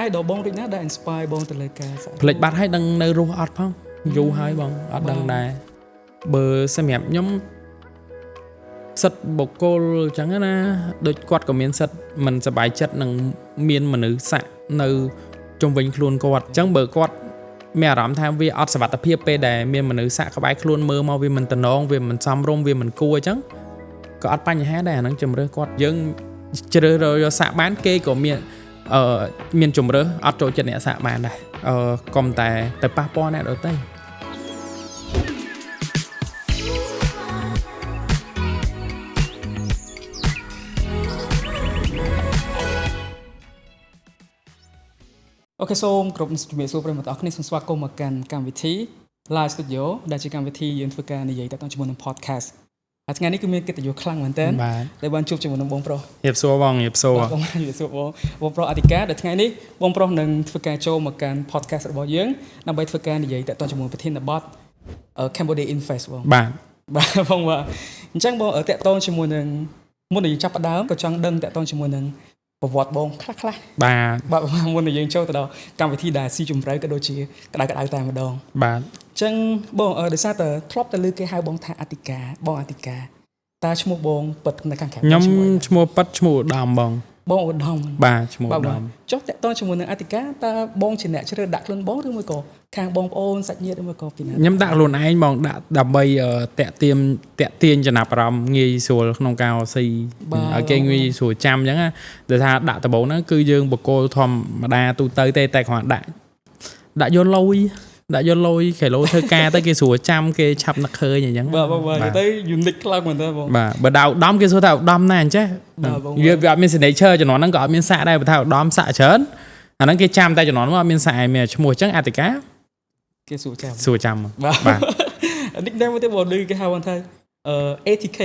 idol បងដូចណាដែល inspire បងទៅលើការសាក់ផ្លេចបាត់ឲ្យដឹងនៅរស់អត់ផងយូរហើយបងអត់ដឹងដែរបើសម្រាប់ខ្ញុំសិទ្ធបុគ្គលអញ្ចឹងណាដូចគាត់ក៏មានសិទ្ធមិនសប្បាយចិត្តនឹងមានមនុស្សសាក់នៅជុំវិញខ្លួនគាត់អញ្ចឹងបើគាត់មានអារម្មណ៍ថាវាអត់សុវត្ថិភាពពេលដែលមានមនុស្សសាក់ក្បែរខ្លួនមើលមកវាមិនតំណងវាមិនសមរម្យវាមិនគួរអញ្ចឹងក៏អត់បញ្ហាដែរអាហ្នឹងជំរឿគាត់យើងជ្រើសរើសយកសាក់បានគេក៏មានជំរឿអត់ចូលចិត្តអ្នកសាក់បានដែរកុំតែទៅប៉ះពាល់អ្នកដទៃអូខេសូមគ្រប់ជំរាបសួរប្រិយមិត្តអរគ្នាសូមស្វាគមន៍មកកាន់កម្មវិធី Live Studio ដែលជាកម្មវិធីយើងធ្វើការនិយាយតាក់ទងជាមួយនឹង podcast ហើយថ្ងៃនេះគឺមានកិត្តិយសខ្លាំងមែនទែនដែលបានជួបជាមួយនឹងបងប្រុសជំរាបសួរបងជំរាបសួរបងជំរាបសួរបងប្រុសអធិការដែលថ្ងៃនេះបងប្រុសនឹងធ្វើការចូលមកកាន់ podcast របស់យើងដើម្បីធ្វើការនិយាយតាក់ទងជាមួយប្រធានបទ Cambodia Invest បងបាទបងបាទអញ្ចឹងបងតាក់ទងជាមួយនឹងមុននឹងចាប់ផ្ដើមក៏ចង់ដឹងតាក់ទងជាមួយនឹងប្រវត្តិបងខ្លះបាទមុននឹងយើងចូលទៅដល់កម្មវិធីដែលស៊ីជម្រៅក៏ដូចជាក្តៅតែម្ដងបាទអញ្ចឹងបងដោយសារតែធ្លាប់តែលើគេហៅបងថាអធិការបងអធិការតើឈ្មោះបងពិតនៅខាងក្រៅខ្ញុំឈ្មោះពិតឈ្មោះឧត្តមបងឧត្តមបាទឈ្មោះឧត្តមចុះតាក់ទងជាមួយនឹងអធិការតើបងជាអ្នកជ្រើសដាក់ខ្លួនបងឬមួយក៏ខាងបងប្អូនសាច់ញាតិឬមួយក៏ពីណាខ្ញុំដាក់ខ្លួនឯងបងដាក់ដើម្បីតាក់ទាញចំណាប់អារម្មណ៍ងាយស្រួលក្នុងការស៊ីឲ្យគេងាយស្រួលចាំអញ្ចឹងណាដែលថាដាក់ដំបូងហ្នឹងគឺយើងបកគោលធម្មតាទូទៅទេតែគ្រាន់ដាក់យកលុយគេលោធ្វើការទៅគេស្រួលចាំគេឆាប់នឹកឃើញអញ្ចឹងបាទទៅ unique ខ្លាំងមែនតើបងបាទបើដៅឧត្តមគេសួរថាឧត្តមណាអញ្ចេះវាអត់មាន signature ចំនួនហ្នឹងក៏អត់មានសាក់ដែរបើថាឧត្តមសាក់ច្រើនអាហ្នឹងគេចាំតែចំនួនមកអត់មានសាក់ឯមានឈ្មោះអញ្ចឹងអតិកាគេសួរចាំបាទ nickname ទៅបងឮគេហៅថាATK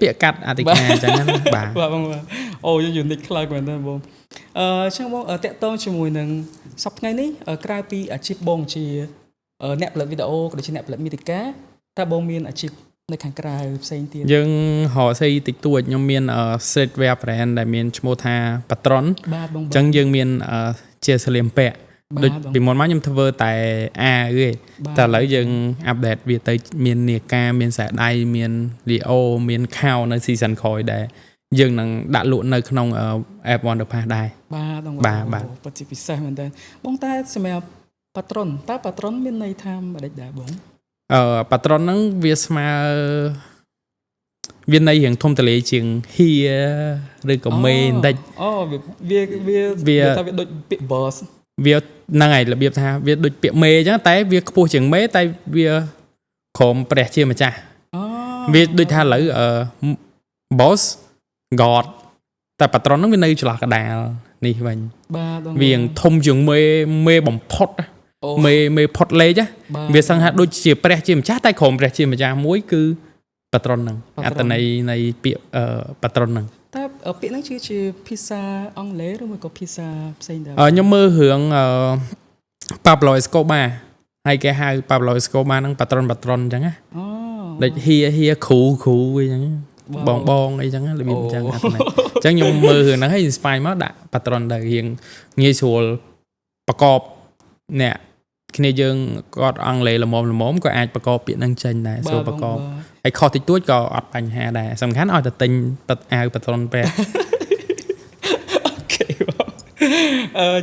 ពាក្យកាត់អតិកាអញ្ចឹងបាទបងអូយ unique ខ្លាំងមែនតើបងចឹងបងតាក់ទងជាមួយនឹងសប្តាហ៍ថ្ងៃនេះក្រៅពីអាជីពបងជាអ្នកផលិតវីដេអូក៏ដូចជាអ្នកផលិតមាតិកាតើបងមានអាជីពនៅខាងក្រៅផ្សេងទៀតយើងរកស៊ីតិចតួចខ្ញុំមាន streetwear brand ដែលមានឈ្មោះថា Patron អញ្ចឹងយើងមានជាស្លៀមពាក់ដូចពីមុនមកខ្ញុំធ្វើតែអាវទេតែឥឡូវយើងអាប់ដេតវាទៅមាននាការមានខ្សែដៃមានលីអូមានខោនៅ season ក្រោយដែរយើងនឹងដាក់លក់នៅក្នុង app Wonderpass ដែរបាទពិតជាពិសេសមែនតើបងតែសម្រាប់ Patron តើ Patron មានន័យថាមិនដេចដែរបងPatron ហ្នឹងវាស្មើវាន័យរៀងធំតលេជាងហៀឬក៏មេបន្តិចវាថាវាដូចពាក្យ boss វាហ្នឹងហើយរបៀបថាវាដូចពាក្យមេអញ្ចឹងតែវាខ្ពស់ជាងមេតែវាក្រុមព្រះជាម្ចាស់វាដូចថាឥឡូវboss god តែ patron ហ្នឹងវានៅចន្លោះកដាលនេះវិញវាធំជាងមេបំផុតមេផុតលេខវាសឹងថាដូចជាព្រះជាម្ចាស់តែក្រុមព្រះជាម្ចាស់មួយគឺ patron ហ្នឹងអត្ថន័យនៃពាក្យpatron ហ្នឹងតែពាក្យហ្នឹងជាភាសាអង់គ្លេសឬមួយក៏ភាសាផ្សេងដែរខ្ញុំមើលរឿងPablo Escobar ហើយគេហៅ Pablo Escobar ហ្នឹង patron អញ្ចឹងណាដូចហៀគ្រូអីចឹងបងអីចឹងរបៀបអញ្ចឹងអញ្ចឹងខ្ញុំមើលរឿងហ្នឹងហើយ inspire មកដាក់ patron ដែររៀងងាយស្រួលប្រកបអ្នកគ្នាយើងគាត់អង់គ្លេសល្មមក៏អាចប្រកបពាក្យហ្នឹងចេញដែរស្រួលប្រកបហើយខុសតិចតួចក៏អត់បញ្ហាដែរសំខាន់ឲ្យតែទិញអាវ patron ពេកអូខេ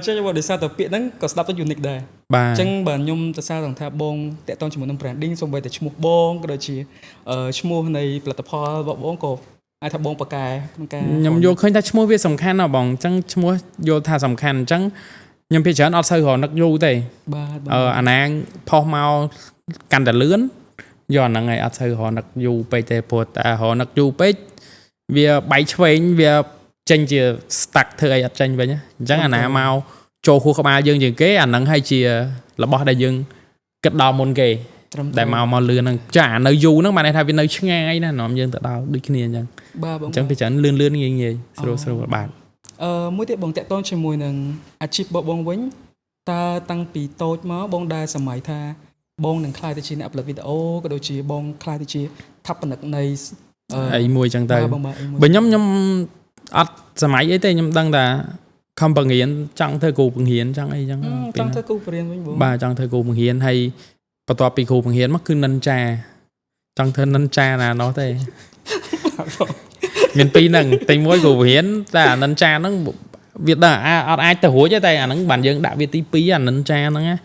ចឹងបើដោយសារតែពាក្យហ្នឹងក៏ស្ដាប់ទៅ unique ដែរអញ្ចឹងបើខ្ញុំទៅសារថាបងតាក់ទងជាមួយនឹង branding សូម្បីតែឈ្មោះបងក៏ដូចជាឈ្មោះនៃផលិតផលរបស់បងក៏អាចថាបងបកកែក្នុងការខ្ញុំយកឃើញថាឈ្មោះវាសំខាន់ណាស់បងអញ្ចឹងឈ្មោះយកថាសំខាន់អញ្ចឹងខ្ញុំភាគច្រើនអត់សូវរនឹកយូរទេបាទអាណាផុសមកកាន់តែលឿនយកអាហ្នឹងហើយអត់សូវរនឹកយូរពេកទេព្រោះតែរនឹកយូរពេកវាបែកឆ្វេងវាចេញជា stack ធ្វើអីអត់ចេញវិញអញ្ចឹងអាណាមកចូលខួរក្បាលយើងជាងគេអាហ្នឹងហើយជារបស់ដែលយើងគិតដល់មុនគេដែលមកលឿនហ្នឹងចានៅយូរហ្នឹងបានន័យថាវានៅឆ្ងាយណានាំយើងទៅដល់ដូចគ្នាអញ្ចឹងអញ្ចឹងពីច្រើនលឿនងាយស្រួលបាទមួយទៀតបងតាក់ទងជាមួយនឹងអាជីពរបស់បងវិញតើតាំងពីតូចមកបងដែលសម័យថាបងនឹងខ្លាយទៅជាអ្នកផលិតវីដេអូក៏ដូចជាបងខ្លាយទៅជាថាបនិកនៃអីមួយអញ្ចឹងទៅបើខ្ញុំអត់សម័យអីទេខ្ញុំដឹងថា không bằng hiến chẳng thơ cụ bằng hiến chẳng ấy chẳng trong thơ cụ riêng với bố bà chẳng thơ cụ bằng hiến hay có tòa bị cụ bằng hiến mắc cứ nâng trà chẳng thơ nâng trà là nó thế miền pi nâng tình mối cụ bằng hiến là nâng trà nó việc đó ai tờ hối cho tay nó bản dân đạo việt tí pi nâng trà nó á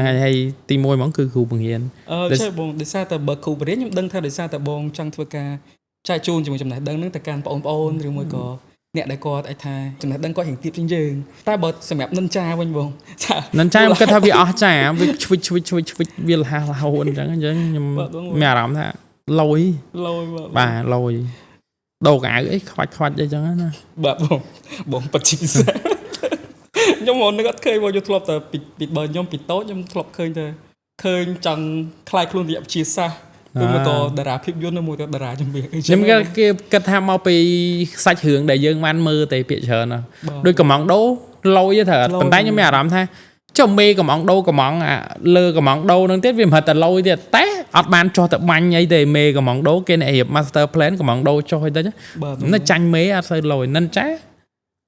hay tình mối món cứ cụ bằng hiến chơi bông để sao tờ bờ cụ riêng nhưng đăng theo để sao tờ bông trong thơ ca trai chun chỉ một chấm này đăng nước tờ can ôn rồi mới có nè đại co tại thai chừng này đang có hình tiếp trên giường ta bật xem mẹ nâng cha bên vùng nâng cha cái thao việc trà việc việc là hồn chẳng nhưng mẹ làm thế lôi bà lôi đồ cả ấy khoạch vậy chẳng bà bông bật chim sa nhưng mà nó khơi vào YouTube tờ bịt bờ nhóm bịt tốt nhưng thọp khơi chẳng khai luôn thì chia xa tôi mới có đà phim vô nó mua đà ra trong việc nhưng cái tham mau bị sách hướng để dương man mơ tại bị chờ nè đôi cầm mỏng đấu lâu với thật bàn tay như mẹ làm tha chồng mê cầm mỏng đâu cầm mỏng lơ cầm mỏng đâu nâng tiết viêm hật lâu thì té ọt bàn cho tập banh ấy để mê cầm mỏng đấu cái này hiệp master plan cầm mỏng đâu cho hơi đó chứ nó tranh mê sơi lồi nâng trái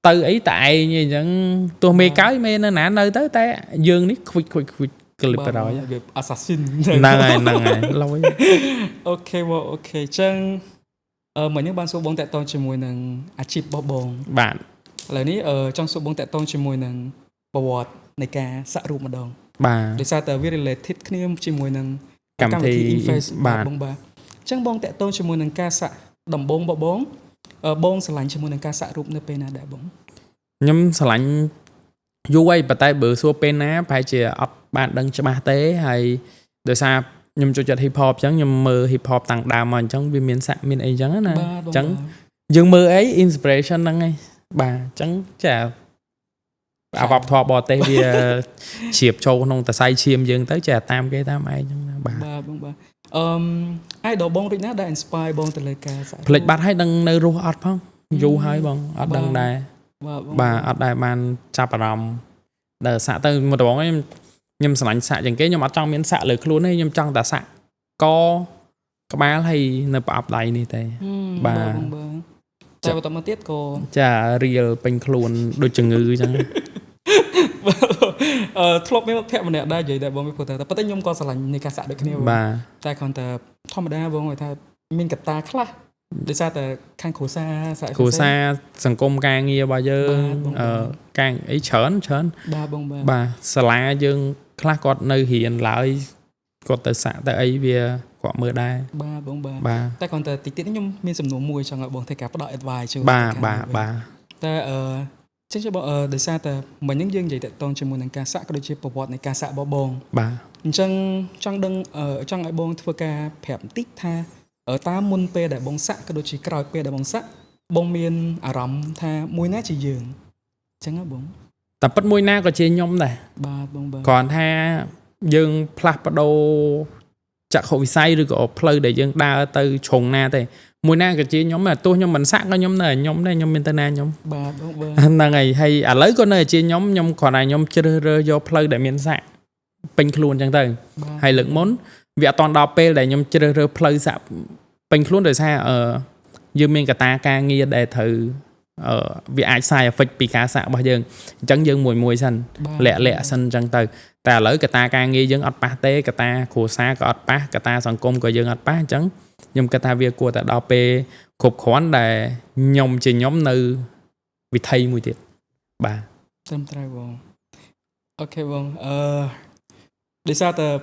từ ấy tại như những tôi mê cái mê nó nã nơi tới té dương nít khuỵch clip ở đó assassin năng ngày lâu ok chân mấy những ban số bóng tại tôn chỉ mùi nâng chip bao bông bạn lời ní ở trong số bóng tại tôn chỉ mùi nâng bảo vọt này ca xạ rụp một đồng bà để sao tờ viết là thích khniêm chỉ mùi nâng cảm thấy bà bông bà chân bóng tại tôn chỉ mùi nâng ca xạ đầm bông bảo bóng bông sả lạnh chỉ mùi nâng ca xạ rụp nơi bên nào đại bóng nhưng sả lạnh dù quay bà tay bữa xua bên á phải chỉ bạn đăng cho ba tế hay đời xa nhưng cho hip hop chẳng nhưng mơ hip hop tặng đàm mà chẳng vì miền sạ miền ấy chẳng nè chẳng dừng mơ ấy inspiration năng ngay bà chẳng chả vọc thọ bò tê vì chiệp châu nông ta say chiêm dừng tới chả tam cái tam ai chẳng bà ai đồ bông rồi đã inspire bông từ lời ca lịch bát hay đăng nơi ru art không dù hay bông art đăng đài bà art đài bàn chạp rầm đờ xạ tới một đồ bóng nhưng sẵn xạ chẳng kế nhưng mà trong miễn xạ lời luôn hay nhưng trong ta xạ có bá hay nơi bạp đầy này thế bà chả tao mà tiết cô chả real bên luôn đôi chừng ngư chẳng thlop mấy phép mà nè đa vậy đại bông với phụ ta bắt tay nhung con sẵn lạnh này cả xạ được nhiều bà ta còn ta thom đa bông người ta mình cả ta khá để sao ta khang khổ xa sẵn công càng nghe bao giờ càng ấy chớn bà xà lá dương khác có nơi hiện lại có tới xã tại ấy vì quả mưa đai ba ta còn ta tí nhưng mình sầm nổ mùi cho ngợi bọn thầy cả bắt đợi vài chứ bà ta chắc cho bọn để sao ta mà những dương vậy tại toàn chỉ muốn năng ca xã có đôi chia bọt này ca xã bỏ bông bà trong đăng ở trong ấy bông thưa ca phèm tích tha ở ta muôn pe để bông xã có đôi chỉ còi pe để bông xã bông miên rắm tha mùi nát chỉ dường chẳng á bông tập bắt môi na có chế nhóm này còn tha dương plap đâu chắc hội say rồi có play để dương đa từ trùng na thì mùi na cái chế nhóm mà tôi nhóm mình xác có nhóm này nhóm internet nhóm là ngày hay lấy con này chế nhóm còn này nhóm chơi do play để miễn sạc pin luôn chẳng tới hay lượng món việc toàn đọc p để nhóm chơi play sạc pin luôn rồi xa ở dương miền cả ta ca nghe để thử vì ai sai phịch bị cá xạ bao giờ chẳng dương mùi xanh lẹ xanh chẳng từ ta lấy cái ta càng nghi dân ớt bát tế cái ta khổ xa có ớt bát cái ta sẵn công có dân ớt bát chẳng nhưng cái ta việc của ta đọc khục khoán để nhông chỉ nhóm nữ vì thay mùi tiết bà xem trai vòng ok vòng để sao ta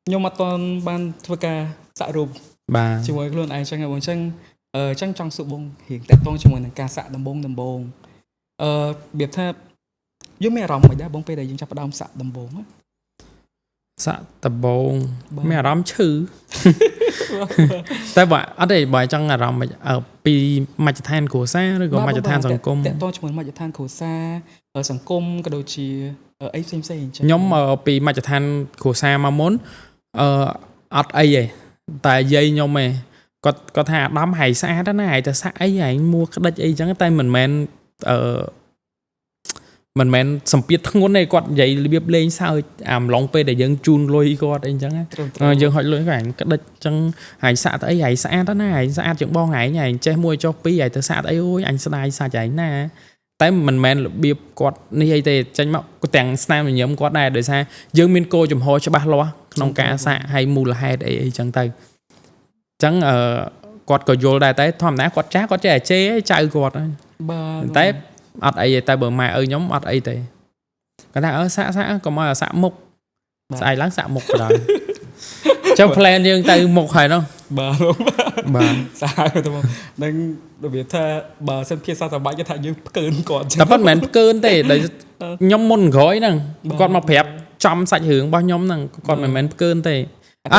nhông mặt toàn ban thua ca xạ rụp bà chỉ mới luôn ai chẳng ngày chẳng chẳng trong sự bông hiện tại tôi cho mình ca xạ đầm bông biệt tháp giúp mẹ rồng mà đã bông pe đây chúng ta phải đâm xạ đầm bông á xạ đầm bông mẹ rồng chữ tại vậy ở đây bài trong là rồng ở pi mặt than của xa rồi còn mặt than sòng công tại tôi cho mình mặt than của xa ở sòng công cái đồ chỉ ở ấy xem nhóm ở pi mặt than của xa mà muốn ở ấy vậy tại dây nhóm mày có thà đám hay xa đó này ta xa ấy anh mua cái đất ấy chẳng cái tay mình men sầm piết thằng con này quạt vậy biết lên sao lòng pe để dân chun lôi quạt anh chẳng dân hỏi lối cảnh cái đất chẳng hay xa tới hay xa đó này xa chẳng bo ngày này chơi mua cho pi vậy ta xa ấy ôi anh xa chạy nè តែមិនមែនរបៀបគាត់នេះអីទេចាញ់មកទាំងស្នាមញញឹមគាត់ដែរដោយសារយើងមានគោលចំហច្បាស់លាស់ក្នុងការសាកហើយមូលហេតុអីចឹងទៅចឹងគាត់ក៏យល់ដែរតែធម្មតាគាត់ចាស់គាត់ចេះតែជេរចៅគាត់តែអត់អីទេតែបើម៉ែឪខ្ញុំអត់អីទេគាត់ថាសាក់កុំឲ្យសាក់មុខស្អែកឡើងសាក់មុខក៏ដោយចុះ plan យើងទៅមុខហើយនោះបាទសាក់ទៅនឹងរបៀបថាបើសិនភាសាសម្បាច់គេថាយើងផ្កើនគាត់តែប៉ុន្មានផ្កើនទេដោយខ្ញុំមុនក្រោយហ្នឹងគាត់មកប្រាប់ចំសាច់រឿងរបស់ខ្ញុំហ្នឹងគាត់មិនមែនផ្កើនទេ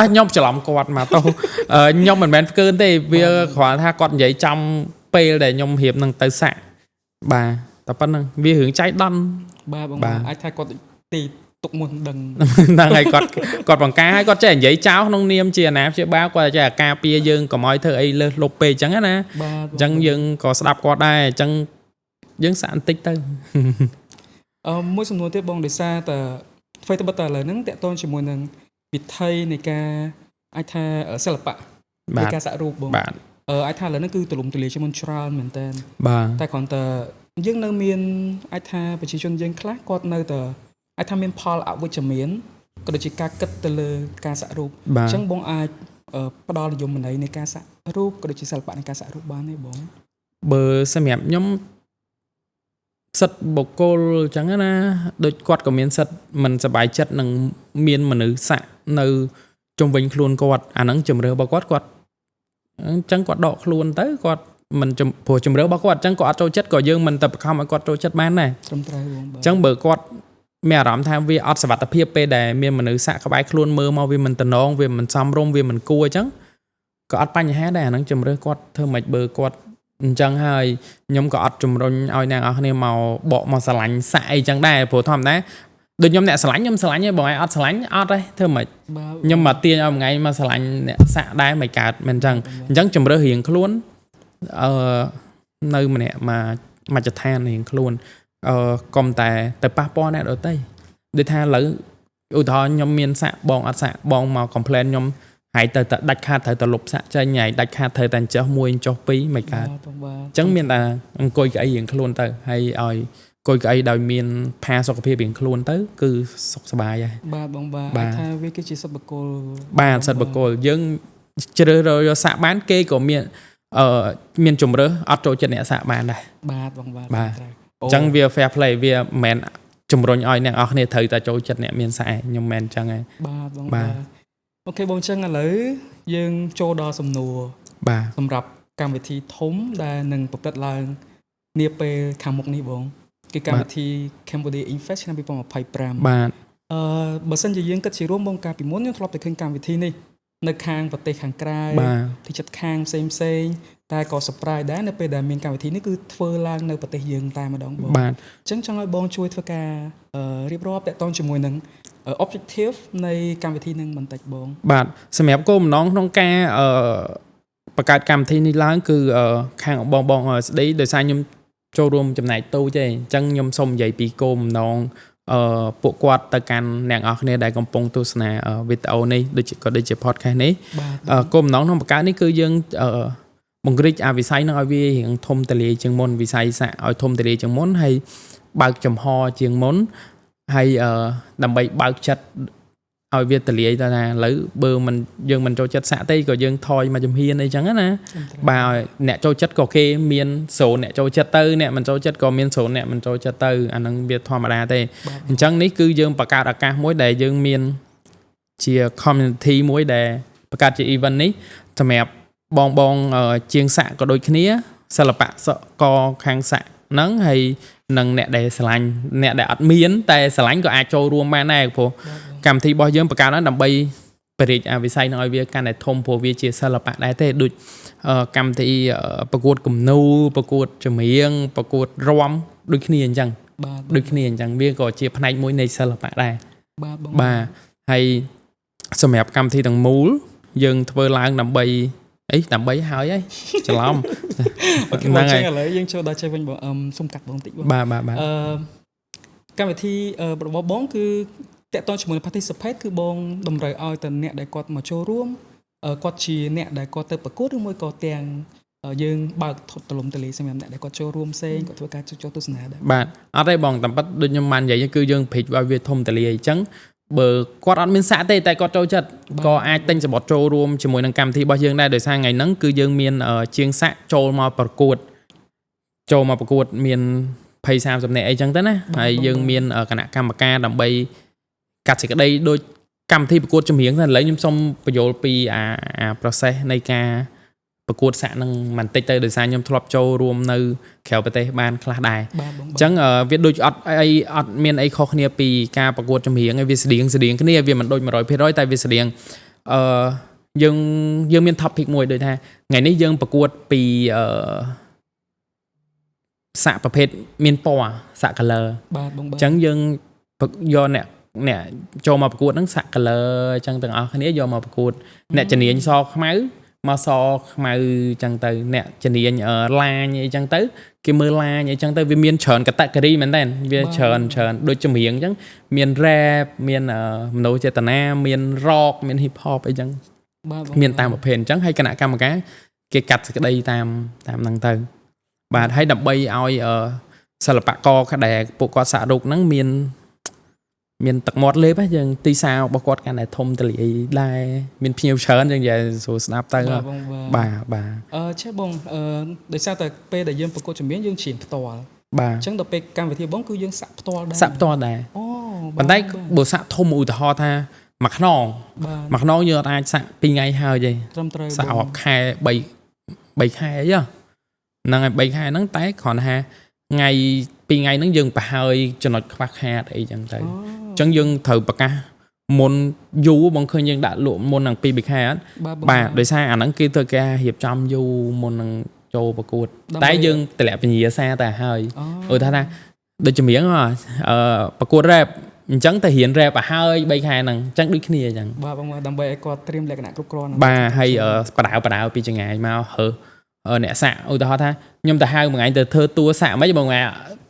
ខ្ញុំច្រឡំគាត់មកទៅខ្ញុំមិនមែនផ្កើនទេវាគ្រាន់ថាគាត់និយាយចំពេលដែលខ្ញុំរៀបនឹងទៅសាក់បាទតែប៉ុណ្្នឹងវារឿងចៃដន្យបាទបងអាចថាគាត់ទីទុកមុនដឹងហ្នឹងហើយគាត់បង្ការហើយគាត់ចេះនិយាយចោលក្នុងនាមជាអាណាព្យាបាលគាត់ចេះការពារយើងកុំឲ្យធ្វើអីលើសលប់ពេកអញ្ចឹងណាអញ្ចឹងយើងក៏ស្ដាប់គាត់ដែរអញ្ចឹងយើងសាក់បន្តិចទៅមួយសំណួរទៀតបងដោយសារតែអ្វីទៅបើតើឥឡូវហ្នឹងតកតងជាមួយនឹងវិធីនៃការអាចថាសិល្បៈនៃការសាក់រូបបងអាចថាឥឡូវហ្នឹងគឺទូលំទូលាយជាងមុនច្រើនមែនតើតែគ្រាន់តែយើងនៅមានអាចថាប្រជាជនយើងខ្លះគាត់នៅតែអាចថាមានផលអវិជ្ជមានក៏ដូចជាការគិតទៅលើការសាក់រូបអញ្ចឹងបងអាចផ្ដល់និយមន័យនៃការសាក់រូបក៏ដូចជាសិល្បៈនៃការសាក់រូបបានទេបងបើសម្រាប់ខ្ញុំសិទ្ធិបុគ្គលអញ្ចឹងណាដូចគាត់ក៏មានសិទ្ធិមិនសប្បាយចិត្តនឹងមានមនុស្សសាក់នៅជុំវិញខ្លួនគាត់អាហ្នឹងជំរឿរបស់គាត់អញ្ចឹងគាត់ដកខ្លួនទៅគាត់មិនព្រោះជំរឿរបស់គាត់អញ្ចឹងគាត់អត់ចូលចិត្តក៏យើងមិនទៅបង្ខំឲ្យគាត់ចូលចិត្តបានដែរត្រឹមត្រូវបងអញ្ចឹងបើគាត់មានអារម្មណ៍ថាវាអត់សុវត្ថិភាពពេលដែលមានមនុស្សសាក់ក្បែរខ្លួនមើលមកវាមិនតំណងវាមិនសមរម្យវាមិនគួរអញ្ចឹងក៏អត់បញ្ហាដែរអាហ្នឹងជំរឿគាត់ធ្វើមិនបើគាត់អញ្ចឹងហើយខ្ញុំក៏អត់ជំរុញឲ្យអ្នកនរគ្នាមកបកមកស្រឡាញ់សាក់អីចឹងដែរព្រោះធម្មតាដូចខ្ញុំអ្នកស្រឡាញ់ខ្ញុំស្រឡាញ់ឯងបងឯងអត់ស្រឡាញ់អត់ទេធ្វើមិនខ្ញុំមកទាញឲ្យមួយថ្ងៃមកស្រឡាញ់អ្នកសាក់ដែរមិនកើតមិនអញ្ចឹងជំរឿរៀងខ្លួននៅម្នាក់មកចឋានរៀងខ្លួនកុំតែទៅប៉ះពាល់អ្នកដទៃដូចថាឥឡូវឧទាហរណ៍ខ្ញុំមានសាក់បងអត់សាក់បងមក complain ខ្ញុំហើយទៅដាច់ខាតត្រូវទៅលុបសាក់ចេញហើយដាច់ខាតត្រូវតែចុះ1ចុះ2មិនកើតអញ្ចឹងមានតែអង្គុយកៅអីរៀងខ្លួនទៅហើយឲ្យអង្គុយកៅអីដោយមានផាសុខភាពរៀងខ្លួនទៅគឺសុខសប្បាយហើយបាទបងបាទថាវាគឺជាសិទ្ធិបុគ្គលបាទសិទ្ធិបុគ្គលយើងជ្រើសរើសយកសាក់បានគេក៏មានជំរឿអត់ចូលចិត្តអ្នកសាក់បានដែរបាទបងបាទអញ្ចឹងវា fair play វាមិនមែនជំរុញឲ្យអ្នកនរគ្នាត្រូវតែចូលចិត្តអ្នកមានសាក់ខ្ញុំមិនមែនអញ្ចឹងទេបាទបងបាទអូខេបងអញ្ចឹងឥឡូវយើងចូលដល់សំណួរបាទសម្រាប់កម្មវិធីធំដែលនឹងប្រព្រឹត្តឡើងនាពេលខាងមុខនេះបងគឺកម្មវិធី Cambodia Infest ឆ្នាំ2025បាទបើសិនជាយើងគិតជារួមបងកាលពីមុនយើងធ្លាប់តែឃើញកម្មវិធីនេះនៅខាងប្រទេសខាងក្រៅទីជិតខាងផ្សេងតែក៏ surprise ដែរនៅពេលដែលមានកម្មវិធីនេះគឺធ្វើឡើងនៅប្រទេសយើងតែម្ដងបងបាទអញ្ចឹងចង់ឲ្យបងជួយធ្វើការរៀបរាប់តាក់ទងជាមួយនឹងobjective នៃកម្មវិធីនឹងបន្តិចបងបាទសម្រាប់គោលបំណងក្នុងការបង្កើតកម្មវិធីនេះឡើងគឺខាងបងស្ដីដោយសារខ្ញុំចូលរួមចំណែកតូចទេអញ្ចឹងខ្ញុំសូមនិយាយពីគោលបំណងពួកគាត់ទៅកាន់អ្នកនរគ្នាដែលកំពុងទស្សនាវីដេអូនេះដូចជា podcast នេះគោលបំណងក្នុងបង្កើតនេះគឺយើងបង្រិចវិស័យនឹងឲ្យវារៀងធំទូលាយជាងមុនវិស័យសាក់ឲ្យធំទូលាយជាងមុនហើយបើកចំហជាងមុនហើយដើម្បីបើកចិត្តឲ្យវាទូលាយទៅណាឥឡូវបើមិនយើងមិនចូលចិត្តសាក់ទេក៏យើងថយមកជំហានអីចឹងណាបាទអ្នកចូលចិត្តក៏គេមាន0អ្នកចូលចិត្តទៅអ្នកមិនចូលចិត្តក៏មាន0អ្នកមិនចូលចិត្តទៅអានឹងវាធម្មតាទេអញ្ចឹងនេះគឺយើងបង្កើតឱកាសមួយដែលយើងមានជា community មួយដែលបង្កើតជា event នេះសម្រាប់បងជាងសាក់ក៏ដូចគ្នាសិល្បៈក៏ខាងសាក់ហ្នឹងហើយនឹងអ្នកដែលស្រឡាញ់អ្នកដែលអត់មានតែស្រឡាញ់ក៏អាចចូលរួមបានដែរព្រោះកម្មវិធីរបស់យើងបង្កើតឡើងដើម្បីបរិយាវិស័យនឹងឲ្យវាកាន់តែធំព្រោះវាជាសិល្បៈដែរទេដូចកម្មវិធីប្រកួតគំនូរប្រកួតចម្រៀងប្រកួតរាំដូចគ្នាអញ្ចឹងដូចគ្នាអញ្ចឹងវាក៏ជាផ្នែកមួយនៃសិល្បៈដែរបាទហើយសម្រាប់កម្មវិធីទាំងមូលយើងធ្វើឡើងដើម្បីហើយច្រឡំហ្នឹងហើយឥឡូវយើងចូលដល់ចេះវិញបងសុំកាត់បងតិចបងបាទកម្មវិធីរបស់បងគឺតកតងជាមួយនឹង participate គឺបងតម្រូវឲ្យតអ្នកដែលគាត់មកចូលរួមគាត់ជាអ្នកដែលគាត់ទៅប្រកួតឬមួយក៏ទាំង យើងបើកទលំទលាសម្រាប់អ្នកដែលគាត់ចូលរួមផ្សេងគាត់ធ្វើការចូលទស្សនាដែរ បាទអត់ទេបងតាមពិតដូចខ្ញុំបាននិយាយគឺយើងព្រីចឲ្យវាធំទលាអញ្ចឹងបើគាត់អត់មានសាក់ទេតែគាត់ចូលចិត្តក៏អាចទិញសបុតចូលរួមជាមួយនឹងកម្មវិធីរបស់យើងដែរដោយសារថ្ងៃហ្នឹងគឺយើងមានជាងសាក់ចូលមកប្រកួតមាន20-30នាក់អីចឹងទៅណាហើយយើងមានគណៈកម្មការដើម្បីកាត់សេចក្តីដូចកម្មវិធីប្រកួតចម្រៀងតែឥឡូវខ្ញុំសូមបញ្យល់ពីអា process នៃការប្រកួតសាក់នឹងបន្តិចទៅដោយសារខ្ញុំធ្លាប់ចូលរួមនៅក្រៅប្រទេសបានខ្លះដែរអញ្ចឹងវាដូចអត់មានអីខុសគ្នាពីការប្រកួតចម្រៀងឯវាស្តៀងគ្នាវាមិនដូច 100% តែវាស្តៀងយើងមាន topic មួយដូចថាថ្ងៃនេះយើងប្រកួតពីសាក់ប្រភេទមានពណ៌សាក់ color បាទបងបាទ អញ្ចឹងយើងយកអ្នកចូលមកប្រកួតហ្នឹងសាក់ color អញ្ចឹងទាំងអស់គ្នាយកមកប្រកួតអ្នកជំនាញសខ្មៅមកសខ្មៅអញ្ចឹងទៅអ្នកជំនាញឡាញអីចឹងទៅគេមើលឡាញអីចឹងទៅវាមានច្រើន category មែនតើវាច្រើនដូចចម្រៀងអញ្ចឹងមាន rap មានមនោចេតនាមាន rock មាន hip hop អីចឹងមានតាមប្រភេទអញ្ចឹងហើយគណៈកម្មការគេកាត់សេចក្តីតាមហ្នឹងទៅបាទហើយដើម្បីឲ្យសិល្បករដែលពួកគាត់សាក់រូបហ្នឹងមានទឹកមាត់លេបយើងទីសារបស់គាត់កាន់តែធំទលាយដែរមានភ្ញៀវច្រើនយ៉ាងយ៉ាងស្រួលស្ដាប់ទៅបាទឆេះបងដោយសារតែពេលដែលយើងប្រកួតចម្រៀងយើងច្រៀងផ្ទាល់បាទអញ្ចឹងដល់ពេលកម្មវិធីបងគឺយើងសាក់ផ្ទាល់ដែរអូប៉ុន្តែបើសាក់ធំឧទាហរណ៍ថាមួយខ្នងយើងអត់អាចសាក់2ថ្ងៃហើយទេត្រឹមត្រូវសាក់រាប់ខែ3ខែអីហ្នឹងហើយ3ខែហ្នឹងតែគ្រាន់ថាថ្ងៃ2ថ្ងៃហ្នឹងយើងប្រហើយចំណុចខ្វះខាតអីចឹងទៅអញ្ចឹងយើងត្រូវប្រកាសមុនយូរបងឃើញយើងដាក់លក់មុននឹង2ខែអត់បាទដោយសារអាហ្នឹងគេធ្វើការរៀបចំយូរមុននឹងចូលប្រកួតតែយើងតម្លាក់ពញាសាតែហើយឧទាហរណ៍ថាដូចចម្រៀងប្រកួត rap អញ្ចឹងទៅរៀន rap ឲ្យហើយ3ខែហ្នឹងអញ្ចឹងដូចគ្នាអញ្ចឹងបាទបងដើម្បីឲ្យគាត់ត្រៀមលក្ខណៈគ្រប់គ្រាន់បាទហើយបដាវពីចងាយមកហើអ្នកសាក់ឧទាហរណ៍ថាខ្ញុំទៅហៅមួយថ្ងៃទៅធ្វើតួសាក់មិនបង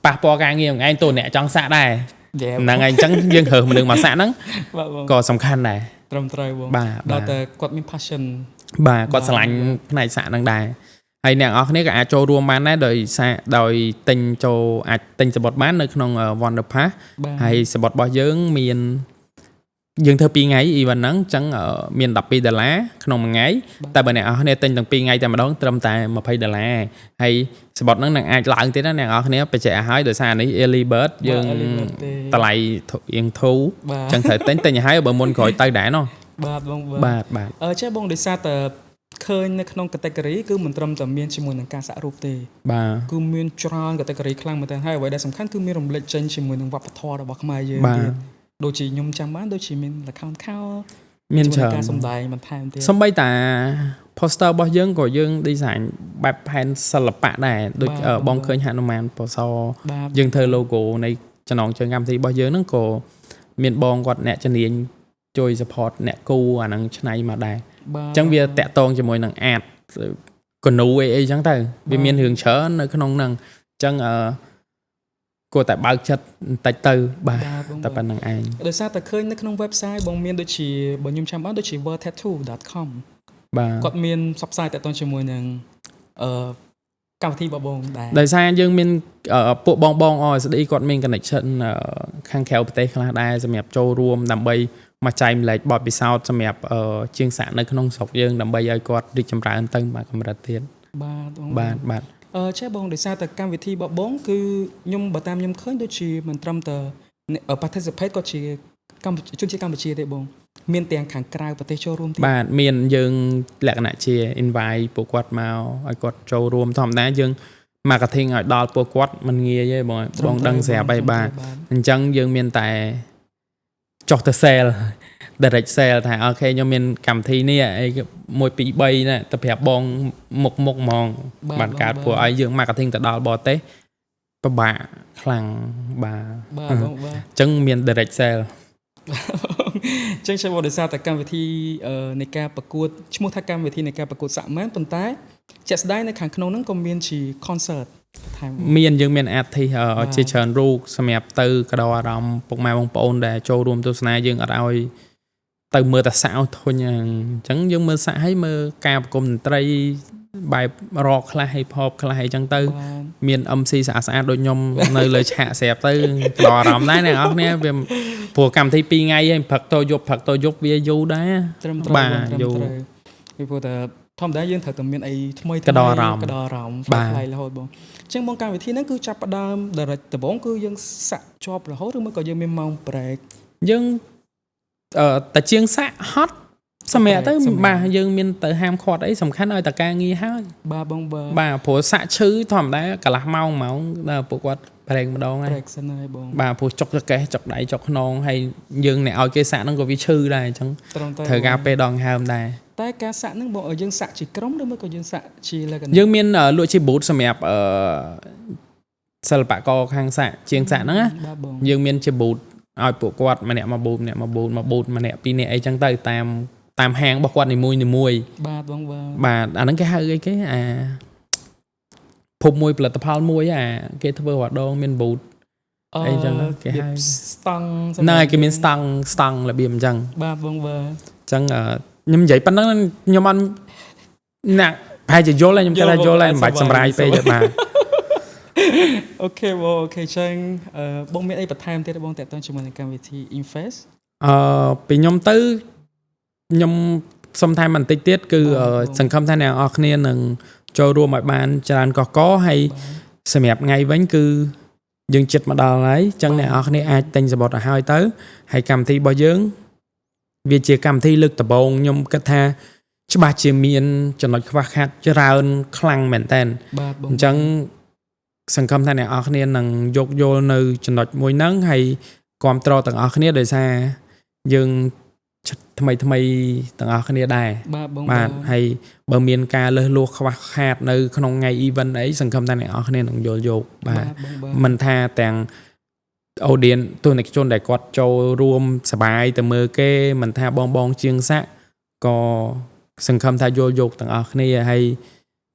ប៉ះពាល់ការងារមួយថ្ងៃតួអ្នកចង់សាក់ដែរហ្នឹងហើយអញ្ចឹងយើងរើសមនុស្សមកសាក់ហ្នឹងក៏សំខាន់ដែរត្រឹមត្រូវបងដល់តែគាត់មាន passion បាទគាត់ស្រឡាញ់ផ្នែកសាក់ហ្នឹងដែរហើយអ្នកនរគ្នាក៏អាចចូលរួមបានដែរដោយទិញចូលអាចទិញសបុតបាននៅក្នុង Wonder Pass ហើយសបុតរបស់យើងមានយើងធ្វើ2ថ្ងៃ event ហ្នឹងអញ្ចឹងមាន$12ក្នុងមួយថ្ងៃតែបើអ្នកនរគ្នាទិញទាំង2ថ្ងៃតែម្ដងត្រឹមតែ$20ហើយសបុតហ្នឹងនឹងអាចឡើងទៀតណាអ្នកនរគ្នាបញ្ជាក់ឲ្យហើយដោយសារនេះ early bird យើងតម្លៃរៀងធូរអញ្ចឹងត្រូវទិញឲ្យហើយបើមុនក្រោយទៅដែរណោះបាទបងបាទចេះបងដោយសារតែឃើញនៅក្នុង category គឺមិនត្រឹមតែមានជាមួយនឹងការសាក់រូបទេបាទគឺមានច្រើន category ខ្លាំងមែនទែនហើយអ្វីដែលសំខាន់គឺមានរំលេចចេញជាមួយនឹងវប្បធម៌របស់ខ្មែរយើងទៀតដូចជាខ្ញុំចាំបានដូចជាមានល្ខោនខោលមានច្រើនការសម្ដែងបន្ថែមទៀតសំបីតា poster របស់យើងក៏យើង design បែបផែនសិល្បៈដែរដូចបងឃើញហនុមានពណ៌សយើងធ្វើ logo នៃចំណងជើងកម្មវិធីរបស់យើងហ្នឹងក៏មានបងគាត់អ្នកជំនាញជួយ support អ្នកគូអាហ្នឹងឆ្នៃមកដែរអញ្ចឹងវាតាក់ទងជាមួយនឹង art កនូអីអញ្ចឹងទៅវាមានរឿងច្រើននៅក្នុងហ្នឹងអញ្ចឹងគួរតែបើកចិត្តបន្តិចទៅបាទតែប៉ុណ្្នឹងឯងដោយសារតែឃើញនៅក្នុង website បងមានដូចជាបើខ្ញុំចាំបានដូចជា worldtattoo.com បាទគាត់មានផ្សព្វផ្សាយតាក់ទងជាមួយនឹងកម្មវិធីបងដែរដោយសារយើងមានពួកបង OSD គាត់មាន connection ខាងក្រៅប្រទេសខ្លះដែរសម្រាប់ចូលរួមដើម្បីមកចែកម្លែកបទពិសោធន៍សម្រាប់ជាងសាក់នៅក្នុងស្រុកយើងដើម្បីឲ្យគាត់រីកចម្រើនទៅមកកម្រិតទៀតបាទចេះបងដោយសារតែកម្មវិធីរបស់បងគឺខ្ញុំបើតាមខ្ញុំឃើញដូចជាមិនត្រឹមតែ participate ក៏ជាជនជាតិកម្ពុជាទេបងមានទាំងខាងក្រៅប្រទេសចូលរួមទៀតបាទមានយើងលក្ខណៈជា invite ពួកគាត់មកឲ្យគាត់ចូលរួមធម្មតាយើង marketing ឲ្យដល់ពួកគាត់មិនងាយទេបងដឹងស្រាប់ហើយបាទអញ្ចឹងយើងមានតែចុះទៅ sale direct sale ថាអូខេខ្ញុំមានកម្មវិធីនេះអី1 2 3ណាទៅប្រាប់បងមុខហ្មងបានកើតពួកឲ្យយើង marketing ទៅដល់បរទេសពិបាកខ្លាំងបាទបងអញ្ចឹងមាន direct sale ចឹងជាដោយសារតែកម្មវិធីនៃការប្រកួតឈ្មោះថាកម្មវិធីនៃការប្រកួតសាក់មែនប៉ុន្តែជាក់ស្ដែងនៅខាងក្នុងហ្នឹងក៏មានជា concert យើងមាន artist ជាច្រើនរូបសម្រាប់ទៅកដោអារម្មណ៍ពុកម៉ែបងប្អូនដែលចូលរួមទស្សនាយើងអត់ឲ្យទៅមើលតែសាក់ឲ្យធុញអញ្ចឹងយើងមើលសាក់ឲ្យមើលការប្រគំតន្ត្រី បែប rock ខ្លះ hip hop ខ្លះអីចឹងទៅ បាន មាន MC ស្អាតៗដូចខ្ញុំនៅលើឆាកស្រាប់ទៅដល់អារម្មណ៍ដែរអ្នកនរគ្នាវាព្រោះកម្មវិធី2ថ្ងៃឯងព្រឹកទៅយប់វាយូរដែរ ត្រឹមត្រូវ បាទ បងត្រឹម យូរ ត្រូវពីព្រោះតែធម្មតាយើងត្រូវតែមានអីថ្មី ក្តោបអារម្មណ៍ ក្តោបអារម្មណ៍ បាទ ផ្លែរហូតបងអញ្ចឹងបងកម្មវិធីហ្នឹងគឺចាប់ផ្ដើម direct ដំបូងគឺយើងសាក់ជាប់រហូតឬមួយក៏យើងមានម៉ោង break យើងតែជាងសាក់ហត់សម្រាប់ទៅ សម្រាប់ បាទយើងមានទៅហាមឃាត់អីសំខាន់ឲ្យតែការងារហើយ បាទបងបាទ បាទព្រោះសាក់ឈឺធម្មតាកន្លះម៉ោងដល់ពួកគាត់ប្រេងម្ដងហើយ break សិនហើយបង បាទព្រោះចុកចកេះចុកដៃចុកខ្នងហើយយើងអ្នកឲ្យគេសាក់ហ្នឹងក៏វាឈឺដែរអញ្ចឹង ត្រឹមត្រូវ ត្រូវការពេលដងហើមដែរ តែការសាក់ហ្នឹងបងយើងសាក់ជាក្រុមឬមួយក៏យើងសាក់ជាលក្ខណៈ យើងមានលក់ជា boot សម្រាប់សិល្បករខាងសាក់ជាងសាក់ហ្នឹងណា បាទបង យើងមានជា boot ឲ្យពួកគាត់ម្នាក់មក boot ម្នាក់មក boot មក boot ម្នាក់ពីរនាក់អីចឹងទៅតាមហាងរបស់គាត់នីមួយៗ បាទបងបាទ បាទអាហ្នឹងគេហៅអីគេភពមួយផលិតផលមួយគេធ្វើរដងមាន boot អីចឹងគេហៅ ស្តង់ ហ្នឹងហើយគេមានស្តង់របៀបអញ្ចឹង បាទបងបាទ អញ្ចឹងខ្ញុំនិយាយប៉ុណ្ណឹងខ្ញុំអត់ណាក់ប្រហែលជាយល់ហើយខ្ញុំគិតថាយល់ហើយមិនបាច់សម្រាយពេកទេបាទ អូខេបងអូខេចឹងបងមានអីបន្ថែមទៀតទេបងតើតើជាមួយនឹងកម្មវិធី Infest ពីខ្ញុំទៅខ្ញុំសុំថែមបន្តិចទៀតគឺសង្ឃឹមថាអ្នកនរគ្នានឹងចូលរួមឲ្យបានច្រើនកកហើយសម្រាប់ថ្ងៃវិញគឺយើងចិត្តមកដល់ហើយអញ្ចឹងអ្នកនរគ្នាអាចទិញសបុតឲ្យហើយទៅហើយកម្មវិធីរបស់យើងវាជាកម្មវិធីលើកដំបូងខ្ញុំគិតថាច្បាស់ជាមានចំណុចខ្វះខាតច្រើនខ្លាំងមែនតើ បាទបង អញ្ចឹងសង្ឃឹមថាអ្នកនរគ្នានឹងយកយល់នៅចំណុចមួយហ្នឹងហើយគ្រប់គ្រងទាំងអស់គ្នាដោយសារយើងថ្មីទាំងអស់គ្នាដែរ បាទបង បាទហើយបើមានការលើសលួសខ្វះខាតនៅក្នុងថ្ងៃ event អីសង្ឃឹមថាអ្នកនរគ្នានឹងយល់យកបាទ បងបាទ មិនថាទាំង audience ទស្សនិកជនដែលគាត់ចូលរួមសប្បាយទៅមើលគេមិនថាបងជាងសាក់ក៏សង្ឃឹមថាយល់យកទាំងអស់គ្នាហើយ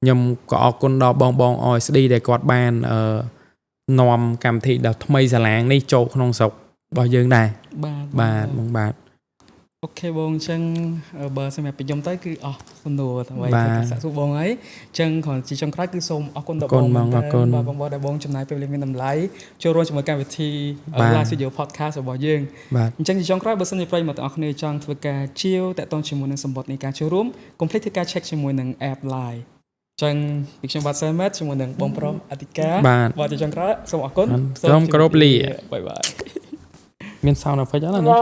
ខ្ញុំក៏អរគុណដល់បង OSD ដែលគាត់បាននាំកម្មវិធីដ៏ថ្មីសាឡាងនេះចូលក្នុងស្រុករបស់យើងដែរ បាទ បងបាទ អូខេបងអញ្ចឹងបើសម្រាប់ពីខ្ញុំទៅគឺអស់សំណួរតែໄວ បាទ តែសាក់សួរបងហើយអញ្ចឹងគ្រាន់ជាចុងក្រោយគឺសូមអរគុណដល់ អរគុ បង ណបង មែន អរគុណ បាទបងដែលបងចំណាយពេលវេលាមានតម្លៃចូលរួមជាមួយកម្មវិធី បាទ Live Studio Podcast របស់យើង បាទ អញ្ចឹងជាចុងក្រោយបើសិនជាប្រិយមិត្តទាំងអស់គ្នាចង់ធ្វើការជាវតាក់ទងជាមួយនឹងសម្បត្តិនៃការចូលរួមកុំភ្លេចធ្វើការ check ជាមួយនឹង app Live អញ្ចឹងពីខ្ញុំបាទ Samet ជាមួយនឹងបងប្រុសអធិការ បាទ បាទជាចុងក្រោយសូមអរគុណ សូមគោរពលា បាយបាយ មាន sound effect អត់ណា មាន